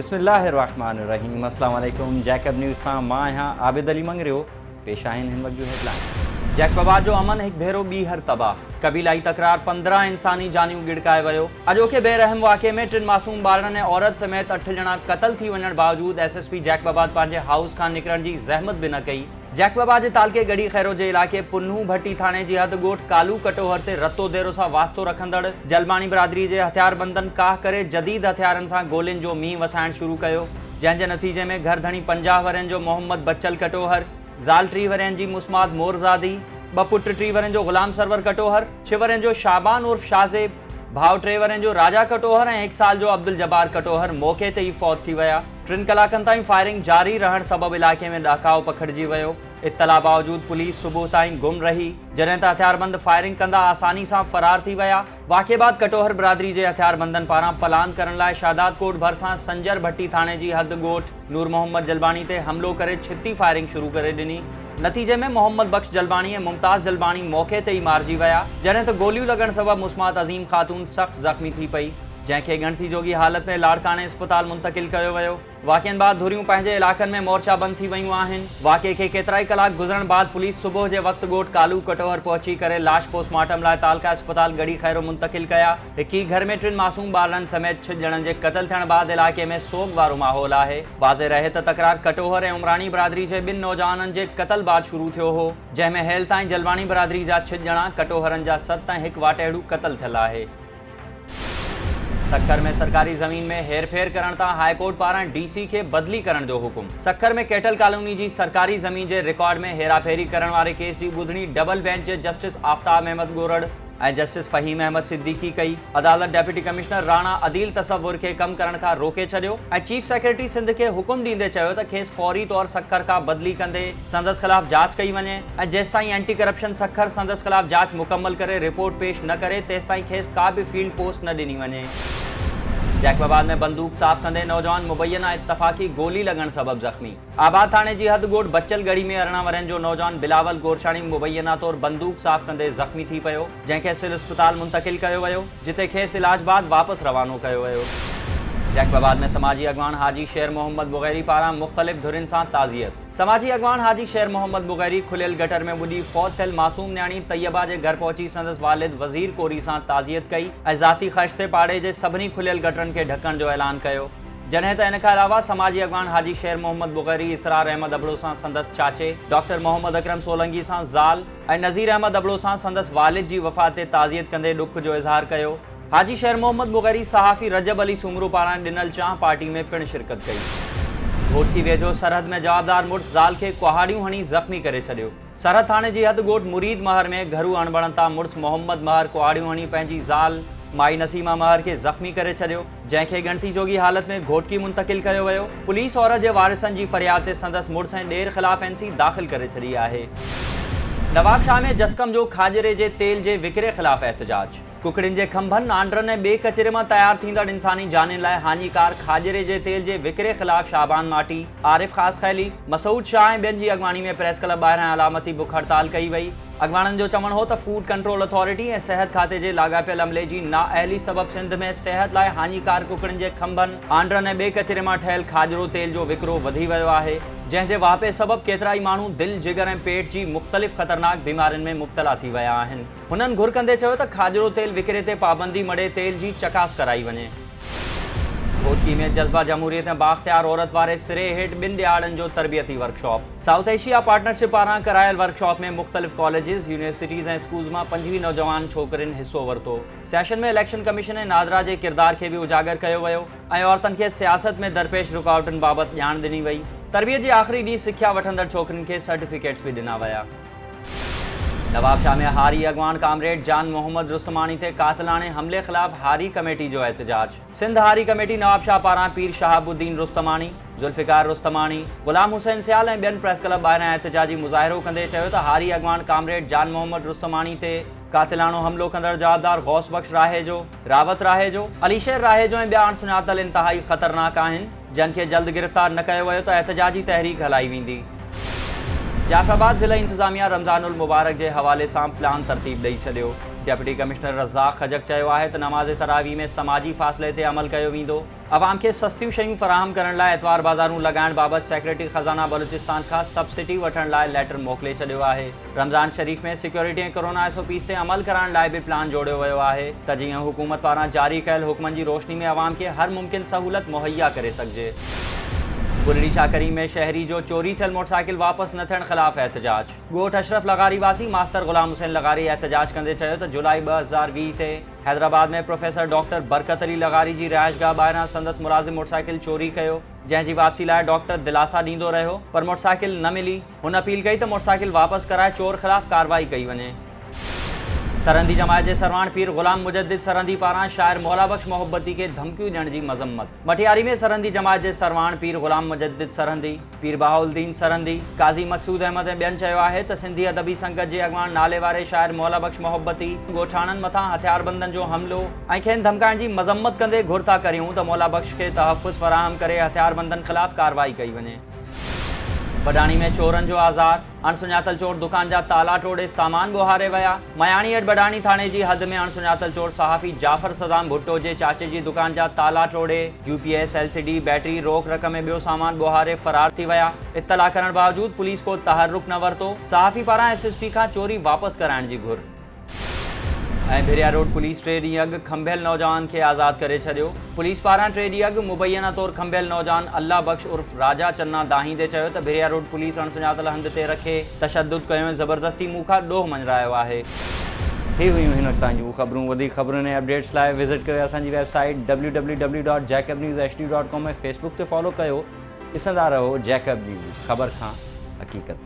बिस्मिल्लाहिर्रहमानिर्रहीम। अस्सलाम वालेकुम। जैकब न्यूज़ सां मां आहियां आबिद अली मंगरियो। पेश आहिनि हिन वक्त जूं हेडलाइन। जैकबाबाद जो अमन हिकु भेरो ॿीहर तबाह। कबीलाई तकरार 15 इंसानी जानियूं गिड़काए वियो। अॼोके बेरहम वाक़े में 3 मासूम ॿारनि ऐं औरत समेत 8 ॼणा क़तल थी वञण बावजूदि एसएसपी जैकबाबाद पंहिंजे हाउस खां निकिरण जी ज़हमत बि न कई। जैकबाबाद जे तालके गढ़ी खैरो जे इलाइक़े पुन्नू भट्टी थाणे जी हद ॻोठ कालू कटोहर ते रतो देरो सां वास्तो रखंदड़ जलबाणी बिरादरी जे हथियारबंदनि काह करे जदीद हथियारनि सां गोलियुनि जो मींहुं वसाइण शुरू कयो, जंहिंजे नतीजे में घरधणी 50 वरनि जो मोहम्मद बच्चल कटोहर, ज़ाल 3 वरनि जी मुस्माद मोरज़ादी, 2 पुट 3 वरनि जो ग़ुलाम सरवर कटोहर, 6 वरनि जो शाबान उर्फ शाज़ेब, भाउ 3 वरनि जो राजा कटोहर ऐं 1 साल जो अब्दुल जब्बार कटोहर मौके ते ई फौत थी विया। 3 कलाकनि ताईं फायरिंग जारी रहण सबबि इलाइक़े में ॾाकाउ पखिड़िजी वियो। इत्तला बावजूदि पुलिस सुबुह ताईं गुम रही, जॾहिं त हथियारबंद फायरिंग कंदा आसानी सां फरार थी विया। वाक़े बाद कटोहर बिरादरी जे हथियारबंदनि पारां पलान करण लाइ शादात कोट भरिसां संजर भट्टी थाणे जी हद ॻोठ नूर मोहम्मद जलबाणी ते हमलो करे छिती फायरिंग शुरू करे ॾिनी। नतीजे में मोहम्मद बख्श जलबाणी ऐं मुमताज़ जलबाणी मौके ते ई मारिजी विया, जॾहिं त गोलियूं लॻण सबबि मुस्मात अज़ीम ख़ातून सख़्त ज़ख़्मी थी पई, जंहिंखे गणती जोगी हालत में लाड़काने अस्पताल मुंतकिल कयो वियो। वाक़िअनि बाद धुरियूं पंहिंजे इलाइक़नि में मोर्चा बंदि थी वियूं आहिनि। वाक़े खे केतिरा ई कलाक गुज़रण बाद पुलिस सुबुह जे वक़्तु ॻोठ कालू कटोहर पहुची करे लाश पोस्टमार्टम लाइ तालका अस्पताल गढ़ी खैरो मुंतकिल कया। हिक ई घर में 3 मासूम ॿारनि समेत 6 ॼणनि जे क़तल थियण बाद इलाइक़े में सोग वारो माहौल आहे। वाज़े रहे त तकरार कटोहर ऐं उमरानी बिरादरी जे 2 नौजवाननि जे क़तल बाद शुरू थियो हो, जंहिंमें हेल ताईं जलबाणी बिरादरी जा 6 ॼणा, कटोहरनि जा 7 ऐं 1 वाटेड़ू क़तल थियल आहे। सखर में सरकारी ज़मीन में हेरफेर करण तां हाईकोर्ट पारां डीसी खे बदली करण जो हुकुम। सखर में कैटल कॉलोनी जी सरकारी ज़मीन जे रिकॉर्ड में हेराफेरी करण वारे केस जी ॿुधणी डबल बेंच जे जस्टिस आफ़ताब अहमद गोरड़ ऐं जस्टिस फ़हीम अहमद सिद्दीकी कई। अदालत डेप्यूटी कमिश्नर राणा अदील तसव्वुर खे कम करण खां रोके छॾियो ऐं चीफ सेक्रेटरी सिंध खे हुकुम ॾींदे चयो त खेसि फौरी तौर सखर खां बदली कंदे संदसि ख़िलाफ़ जांच कई वञे ऐं जेसिताईं एंटी करप्शन सखर संदसि ख़िलाफ़ जांच मुकम्मल करे रिपोर्ट पेश न करे तेसिताईं खेसि का बि फील्ड पोस्ट न ॾिनी वञे। जैकबाबाद में बंदूक साफ़ कंदे नौजवान मुबैना इत्तफ़ाक़ी गोली लॻण सबबि ज़ख़्मी। आबाद थाणे जी हद ॻोठ बच्चल गढ़ी में 18 वरनि जो नौजवान बिलावल गोरशाणी मुबैना तौर बंदूक साफ़ कंदे ज़ख़्मी थी पियो, जंहिंखे सिविल अस्पताल मुंतकिल कयो वियो, जिते खेसि इलाज बाद वापसि रवानो कयो वियो। जैकबाबाद में समाजी अॻवान हाजी शेर मोहम्मद बुग़ैरी पारां मुख़्तलिफ़ धुरियुनि सां ताज़ियत। समाजी अॻवान हाजी शेर मोहम्मद बुग़ैरी खुलियल गटर में ॿुॾी फौत थियल मासूम न्याणी तैयबा जे घर पहुची संदसि वालिद वज़ीर कोरी सां ताज़ियत कई ऐं ज़ाती ख़र्च ते पाड़े जे सभिनी खुलियल गटरनि खे ढकण जो ऐलान कयो, जॾहिं त इन खां अलावा समाजी अॻवान हाजी शेर मोहम्मद बुग़ैरी इसरार अहमद अबड़ो सां संदसि चाचे डॉक्टर मोहम्मद अकरम सोलंगी सां ज़ाल ऐं नज़ीर अहमद अबड़ो सां संदसि वालिद जी वफ़ात ते ताज़ियत कंदे ॾुख जो इज़हार कयो। हाजी शेर मोहम्मद बुग़ैरी सहाफ़ी रजब अली सुमरू पारां ॾिनल चांह पार्टी में पिणु शिरकत कई। घोट की वेझो सरहद में जवाबदार मुड़ुसु ज़ाल खे कुहाड़ियूं हणी ज़ख़्मी करे छॾियो। सरहद थाणे जी हद ॻोठ मुरीद महर में घरू अणबणनि तां मुड़ुसु मोहम्मद महर कुहाड़ियूं हणी पंहिंजी ज़ाल माई नसीमा महर खे ज़ख़्मी करे छॾियो, जंहिंखे गणती जोगी हालत में घोटकी मुंतकिल कयो वियो। पुलिस औरत जे वारिसनि जी फ़रियाद ते संदसि मुड़ुसु ऐं ॾेर ख़िलाफ़ एनसी दाख़िल करे छॾी आहे। नवाबशाह में जस्कम जो खाजरे जे तेल जे विकिरे ख़िलाफ़ एहतजाज। कुकड़ियुनि जे खंभनि, आंड्रनि ऐं ॿिए कचिरे मां तयारु थींदड़ इंसानी जानियुनि लाइ हानिकार खाजरे जे तेल जे विकिरे ख़िलाफ़ शाबान माटी, आरिफ ख़ास खैली, मसूद शाह ऐं ॿियनि जी अॻवानी में प्रेस क्लब ॿाहिरां अलामती बुख हड़ताल कई वई। अॻवाननि जो चवणु हो त फूड कंट्रोल अथॉरिटी ऐं सिहत खाते जे लाॻापियल अमले जी नाअहली सबबि सिंध में सिहत लाइ हानिकार कुकड़ियुनि जे खंभनि, आंड्रनि ऐं ॿिए कचिरे मां ठहियल खाजरो तेल जो विकिरो वधी वियो आहे, जंहिं जे वापे सबबि केतिरा ई माण्हू दिलि जिगर ऐं पेट जी मुख़्तलिफ़ ख़तरनाक बीमारियुनि में मुब्तला थी विया आहिनि। हुननि घुर कंदे चयो त खाजरो तेल विकिरे ते पाबंदी मड़े तेल जी चकास कराई वञे। घोटकी में जज़्बा जमहूरियत ऐं बाख्तियार औरत वारे सिरे हेठि 2 ॾियारनि जो तरबियती वर्कशॉप। साउथ एशिया पार्टनरशिप पारां करायल वर्कशॉप में मुख़्तलिफ़ कॉलेजिस, यूनिवर्सिटीज़ ऐं स्कूल्स मां 25 नौजवान छोकिरियुनि हिसो वरितो। सेशन में इलेक्शन कमीशन ऐं नादरा जे किरदार खे बि उजागर कयो वियो ऐं औरतुनि खे सियासत में दरपेश रुकावटुनि बाबति ॼाण ॾिनी वई। तरबियत जे आख़िरी ॾींहुं सिख्या वठंदड़ छोकिरियुनि खे सर्टिफिकेट्स बि ॾिना विया। नवाबशाह में हारी अॻवान कामरेड जान मोहम्मद रुस्तमानी ते कातिलाणे हमले ख़िलाफ़ हारी कमेटी जो एहतजाज। सिंध हारी कमेटी नवाबशाह पारां पीर शहाबुद्दीन रुस्तमानी, जुल्फ़िकार रुस्तमानी, ग़ुलाम हुसैन सियाल ऐं ॿियनि प्रेस क्लब ॿाहिरां एहतजाजी मुज़ाहिरो कंदे चयो त हारी अॻवान कामरेड जान मोहम्मद रुस्तमानी ते कातिलाणो हमलो कंदड़ जवाबदार गौस बख्श राहेजो, रावत राहेजो, अलीशेर राहेजो ऐं ॿिया अणसुञातल इंतहाई ख़तरनाक आहिनि, जिन खे जल्द गिरफ़्तार न कयो वियो त एहतजाजी तहरीक हलाई वेंदी। जाफ़राबाद ज़िला इंतज़ामिया रमज़ानुल मुबारक जे हवाले सां प्लान तरतीब ॾेई छॾियो। डिप्टी कमिश्नर रज़ाक खजक चयो आहे त नमाज़ तरावी में समाजी फ़ासिले ते अमल कयो वेंदो। अवाम खे सस्तियूं शयूं फ़राहम करण लाइ एतवार बाज़ारूं लॻाइण बाबति सेक्रेटरी ख़ज़ाना बलूचिस्तान खां सब्सिडी वठण लाइ लेटर मोकिले छॾियो आहे। रमज़ान शरीफ़ में सिक्योरिटी ऐं कोरोना SOPs ते अमल कराइण लाइ बि प्लान जोड़ियो वियो आहे त जीअं हुकूमत पारां जारी कयल हुक्मनि जी रोशनी में अवाम खे हर मुमकिन सहूलत मुहैया करे सघिजे। बुरड़ी शाकरी में शहरी जो चोरी थियल मोटरसाइकिल वापस न थियण ख़िलाफ़ एहतजाज। ॻोठ अशरफ लगारी वासी मास्टर ग़ुलाम हुसैन लगारी एहतजाज कंदे चयो त जुलाई 2020 ते हैदराबाद में प्रोफेसर डॉक्टर बरकत अली लगारी जी रिहाइशगाह ॿाहिरां संदसि मुलाज़िम मोटरसाइकिल चोरी कयो, जंहिंजी वापसी लाइ डॉक्टर दिलासा ॾींदो रहियो पर मोटरसाइकिल न मिली। हुन अपील कई त मोटरसाइकिल वापसि कराए चोर ख़िलाफ़ कार्रवाई कई वञे। सरहंदी जमायत जे सरवाण पीर ग़ुलाम मुजद्दिद सरहंदी पारां शाइर मौला बख्श मोहब्बती के धमकियूं ॾियण जी मज़म्मत। मटियारी में सरहंदी जमायत जे सरवाण पीर ग़ुलाम मुजद्दिद सरहंदी, पीर बहाउद्दीन सरहंदी, काज़ी मक़सूद अहमद ऐं ॿियनि चयो आहे त सिंधी अदबी संगत जे अॻवान नाले वारे शाइर मौला बख्श मोहब्बती ॻोठाणनि मथां हथियारबंदनि जो हमिलो ऐं खेनि धमकाइण जी मज़म्मत कंदे घुर था करियूं त मौला बख्श खे तहफ़्फ़ुज़ फ़राहम करे हथियारबंदनि ख़िलाफ़ कार्रवाई कई वञे। बडाणी में चोरनि जो आज़ार। अणसुञातल चोर दुकान जा ताला तोड़े सामान ॻोहारे विया। मयाणी एड बडाणी थाणे जी हद में अणसुञातल चोर सहाफ़ी जाफ़र सदाम भुट्टो जे चाचे जी दुकान जा ताला तोड़े UPS LCD बैटरी रोक रक़म ऐं ॿियो सामान ॻोहारे फ़रार थी विया। इत्तला करण बावजूद पुलिस को तहर्रुक न वरितो। सहाफ़ी पारां SSP खां चोरी वापसि कराइण जी घुर। ऐं भिरिया रोड पुलिस 3 ॾींहं अॻु खंभियल नौजवान खे आज़ाद करे छॾियो। पुलिस पारां 3 ॾींहं अॻु मुबैना तौरु खंभियल नौजवान अल्लाह बख्श उर्फ राजा चन्ना दाहींदे चयो त भिरिया रोड पुलिस अणसुञातल हंध ते रखे तशद्दुद कयो ऐं ज़बरदस्ती मूंखां ॾोह मंझरायो आहे। ही हुयूं हिन वक़्त जूं ख़बरूं। वधीक ख़बरुनि ऐं अपडेट्स लाइ विज़िट कयो असांजी वेबसाइट www.jacobnewshd.com ऐं फेसबुक ते फॉलो कयो। ॾिसंदा रहो जैकब न्यूज़, ख़बर खां हक़ीक़त।